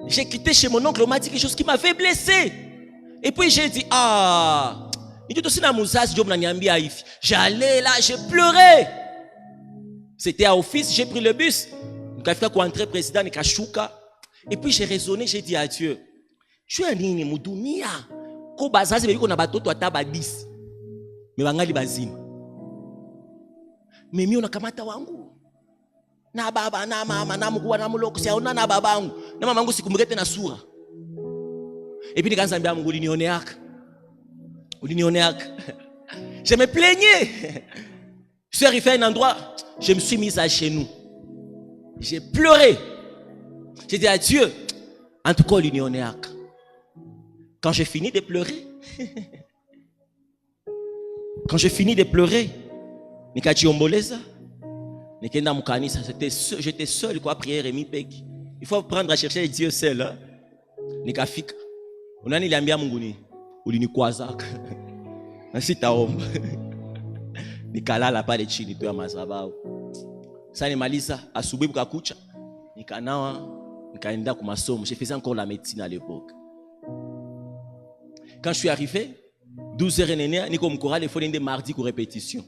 J'ai quitté chez mon oncle, on m'a dit quelque chose qui m'avait blessé. Et puis j'ai dit, j'allais là, j'ai pleuré. C'était à office, j'ai pris le bus. Président. Et puis j'ai raisonné, j'ai dit à Dieu, je suis un nini mudumia. Ko bazazi beko na batoto ataba 10. Mais bangali bazima. Mais mimi unakamata wangu. Na baba na mama na mkubwa na mloko siaona na babangu. Na mamangu sikumrete na sura. Et puis nikaanza mbia Mungu ulinioneaka. Ulinioneaka. Je me plaignais. Je suis arrivé à un endroit, je me suis mis à genoux. J'ai pleuré. J'ai dit à Dieu, en tout cas ulinioneaka. Quand j'ai fini de pleurer, Nikati omboleza, nikenda mukanisa, j'étais seul quoi prière et mi peki. Il faut apprendre à chercher Dieu seul. Hein? Nikafika. Unani liambia Mungu ni ulinikwazaka. Na sitaomba. Nikalala pale chini tu ya madhabahu. Sasa nimaliza asubuhi kukakucha, nikanawa, nikaenda kwa masomo. Je faisais encore la médecine à l'époque. Quand je suis arrivé, 12h niko mkorale il faut nende mardi pour répétition.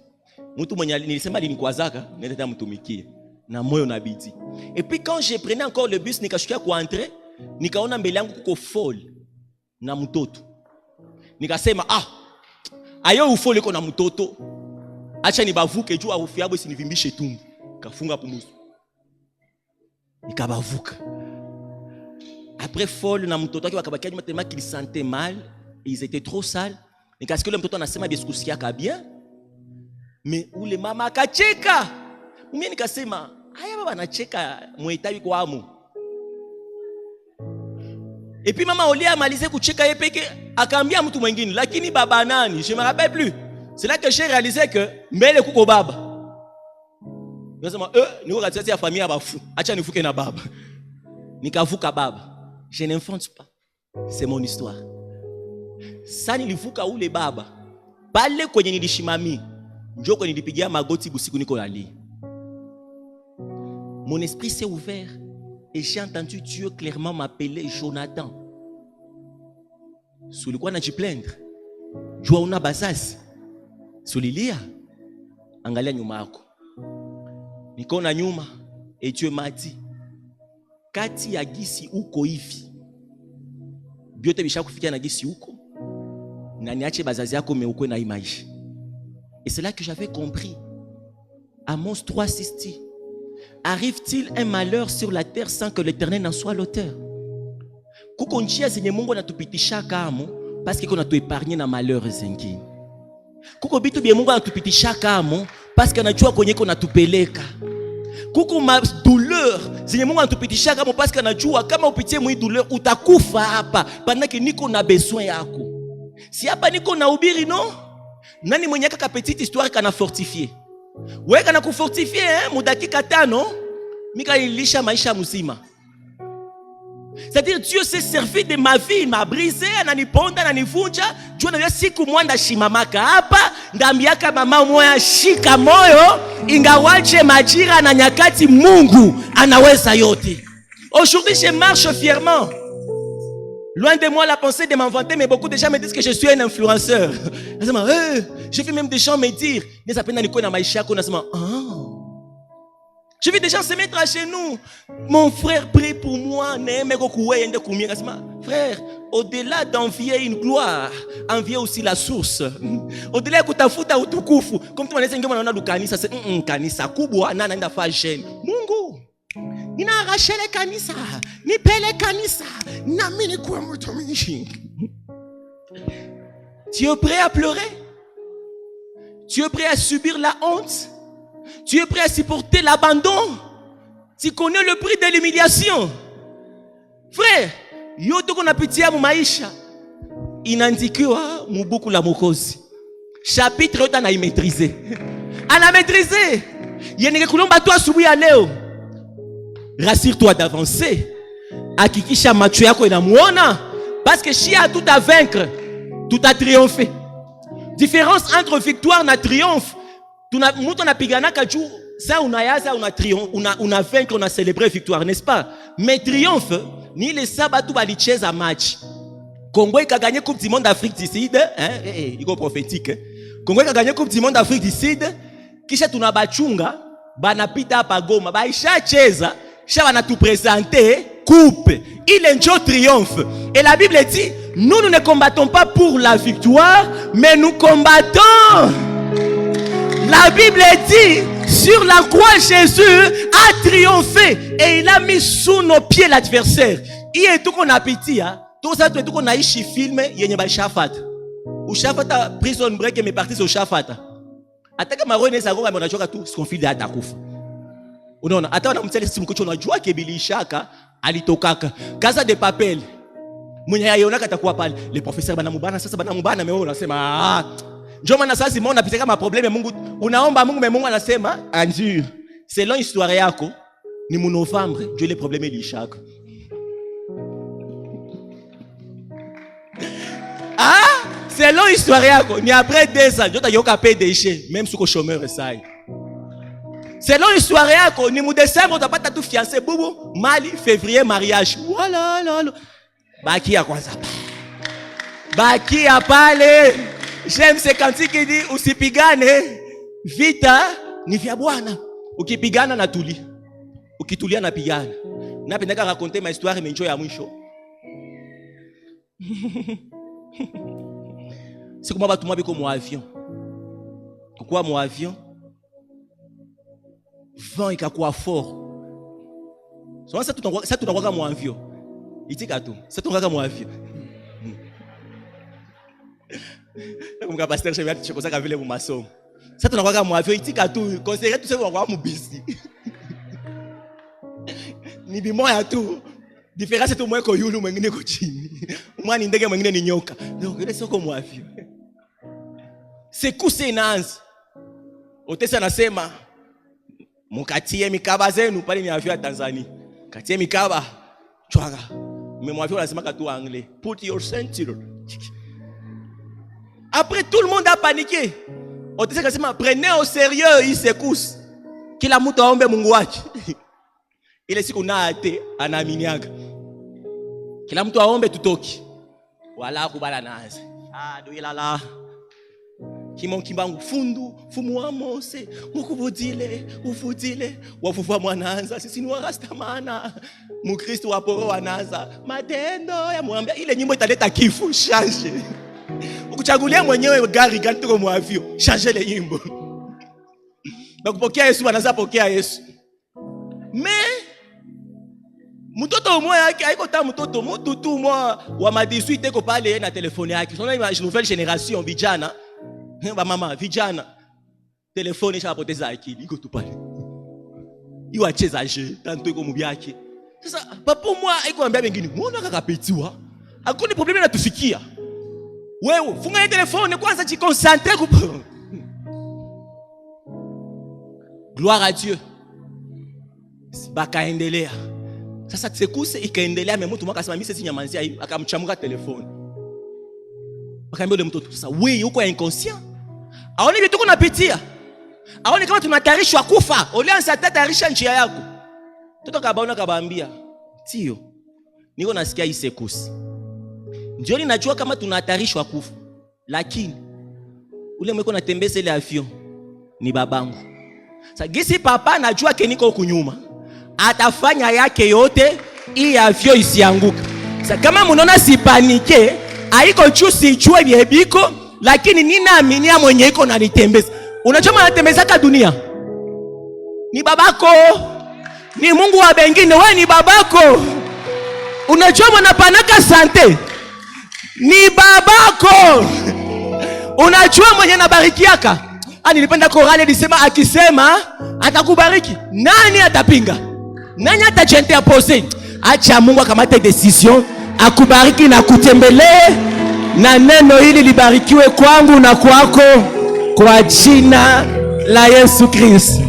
Mtu mwenye nilisema alinikwazaka, nenda mtumikie. na moyo na bidi. Et puis quand je prenais encore le bus nikashukia kwa entrer, nikaona mbele yangu kuko folle na mtoto. Nikasema ayo ufole iko na mtoto. Acha nibavuke juu hofu yabo isinivimbishe tumbo. Kafunga pumuzo. Nikabavuka. Après folle na mtoto wake wakabakia nyuma tellement qu'il sentait mal, ils étaient trop sales. Nikasikia yule mtoto anasema bisikusikia kabia. Mais ule mama akacheka. Mimi nikasema, haya baba anacheka muetawi kwa amu. Et puis maman olia amalize kucheka yeye peke akaambia mtu mwingine, lakini baba nani? Je me rappelle plus. C'est là que j'ai réalisé que mbele kuko baba. Nikasema niko katikati ya familia bafu. Acha nifuke na baba. Nikavuka baba. Je n'invente pas. C'est mon histoire. Sasa nilivuka ule baba. Pale kwenye nilishimami. Njoo kwenye nilipigia magoti busiku niko nali. Mon esprit s'est ouvert et j'ai entendu Dieu clairement m'appeler Jonathan. Sulikuwa najiplaindre. Jua una bazazi. Sulilia. Angalia nyuma yako. Nikaona nyuma et Dieu m'a dit, kati ya gisi uko hivi, biote bisha kufikia na gisi uko, na niache bazazi yako meukwe na image. Et c'est là que j'avais compris. Amos 3:6 dit, arrive-t-il un malheur sur la terre sans que l'Éternel n'en soit l'auteur? Kuko njia zenye Mungu anatupitisha kamo parce que kuna tuepargne na malheur zingine. Kuko bitu bie Mungu anatupitisha kamo parce que anajua kwenye kuna tupeleka. Kuko ma douleur zenye Mungu anatupitisha kamo parce que anajua kama upitie mwi douleur utakufa hapa pendant niko na besoin yako. Si hapa niko na ubiri no? Nani mwenye kaka petite histoire kana fortifier? Wewe kana kufortifier mudakika 5 mika ilisha maisha mzima. C'est-à-dire Dieu s'est servi de ma vie, il m'a brisé, ananiponda, ananivunja. Dieu na siku mwanda shimamaka hapa, ndambiaka mama moya shika moyo, ingawaje majira na nyakati Mungu anaweza yote. Aujourd'hui je marche fièrement. Loin de moi la pensée de m'inventer, mais beaucoup de gens me disent que je suis un influenceur. J'ai vu même des gens me dire, j'ai vu des gens se mettre à genoux. Mon frère prie pour moi. Frère, au-delà d'envier une gloire, envier aussi la source. Au-delà de kutafuta utukufu, comme tu m'as dit, kanisa c'est kanisa kubwa na naenda fa jeune. Mungu, nina arraché le kanisa, ni pele kanisa, na mini kwa mtumishi. Tu es prêt à pleurer? Tu es prêt à subir la honte? Tu es prêt à supporter l'abandon? Tu connais le prix de l'humiliation? Frère, yote kuna pitia mu maisha inandikiwa mu buku la Mokozi. Chapitre yote ana maîtriser. Ana maîtriser. Yenenge kulomba toi asubuhi ya leo. Rassure-toi d'avancer. Hakikisha macho yako inamuona parce que si a tout à vaincre, tout a triomphé. Différence entre victoire na triomphe. Mutu anapigana kaju ça unayaza una vaincre, on a célébré victoire, n'est-ce pas? Mais triomphe ni les sabatu balicheza match. Congo a gagné Coupe du monde d'Afrique du Sud, il est prophétique. Congo a gagné Coupe du monde d'Afrique du Sud, kisha tunabachunga banapita hapa Goma, baisha cheza, kisha banatu présenter coupe. Il enjoy triomphe. Et la Bible dit, nous ne combattons pas pour la victoire, mais nous combattons. La Bible dit, sur la croix, Jésus a triomphé et il a mis sous nos pieds l'adversaire. Il est tout qu'on a pitié, tout ça, tout qu'on a ici filmé, il y a un shafat. Ou shafata prison break et mes parties au shafata. Ataka marone sa goma mona joka tout ce qu'on fait de atakufa. Unaona, hata wanamtele simu kocho unajua kebilishaka alitokaka. Casa de papel. Mwenye ayona katakuwa pale. Les professeurs banamubana sasa banamubana mais unasema njoo maana sasa Simon anapita kama problème Mungu unaomba Mungu mais Mungu anasema anjure. Selon histoire yako ni mu Novembre Dieu les problèmes ilishaka. Selon histoire yako ni après 2 ans Dieu ta yoka payer déchet même sous chômeur ça. Selon histoire yako ni mu décembre utapata tu fiancé bubu mali février mariage. Voilà là. Baki ya kwanza. Baki ya pale. J'aime ce cantique qui dit usipigane vita ni vya Bwana. Ukipigana na tuli. ukitulia na pigana. Napendaka raconter ma histoire menjo ya mwisho. C'est comment va tout biko mu avion. Pourquoi mu avion? Vent ikakuwa fort. So ça tunakuwa mu avion. Itika tu. Ça tunakuwa mu avion. Comme pasteur chez moi, tu sais ça vile mu masomo. Ça tunakuwa mu avion itika tu. Conseiller tout ça kwa mu busy. Ni bimoya tu. Différence c'est moi ko yulu mwingine ko chini. Mwana ni ndege mwingine ni nyoka. Donc ile soko mu avion. Sekuse inaanza. Otesa nasema mukatie mikaba zenu pale ni avion ya Tanzania. Katie mikaba chwaga. Mais avion anasema katu anglais. Put your ceinture. Après tout le monde a paniqué. Otesa kasema prenez au sérieux hii sekuse. Kila mtu aombe Mungu wake. Ile siku naate anaaminiaga. Kila mtu aombe tutoki. Wala kubala naanza. Doyelala. Kimbangu fundu fumu wa Mose ufudile wafufa mwanaanza sisi ni warastamana mukristo wa poro wanaanza matendo ya mwambia ile nyimbo italeta kifu change ukuchagulia mwenyewe gari gani tuko mwavio change ile nyimbo na kupokea Yesu anaanza pokea Yesu mais mtoto mmoja yake haiko ta mtoto mtu tu mwa wa madisuite ko pale na telefone yake sona nouvelle génération vijana ba mama vijana telefone ishapoteza akili iko tu pale iwa cheza je tanto iko mubyake sasa papa mwa iko ambia wengine muona kaka petiwa hakuna problème na tufikia wewe funga ile telefone kwanza jiconcentre ku gloire à Dieu bakaendelea sasa tsekuse ikaendelea mtu mwaka sema mimi sisi nyamanzia akamchamuka telefone akaambia yule mtoto sasa wewe uko inconscient aoni vitu kunapitia aoni kama tunatarishwa kufa ulianza tatarisha njia yako mtoto kabaona kabaambia tio niko nasikia hii sekusi ndio ninajua kama tunatarishwa kufa lakini ule mweko natembeza ile avion ni babangu sasa gisi papa najua keniko kunyuma atafanya yake yote hii avion isianguka sasa kama mnaona sipanike haiko chusi ichue biebiko lakini ninaaminia mwenye iko na nitembeza. Unajua anatembezaka dunia? Ni babako. Ni Mungu wa bengine, wewe ni babako. Unajua mnapanaka sante? Ni babako. Unajua mwenye anabarikiaka? Nilipenda Korani ilisema akisema atakubariki. Nani atapinga? Nani atajentea pose? Acha Mungu akamate decision, akubariki na kutembelee. Na neno hili libarikiwe kwangu na kwako kwa jina la Yesu Kristo.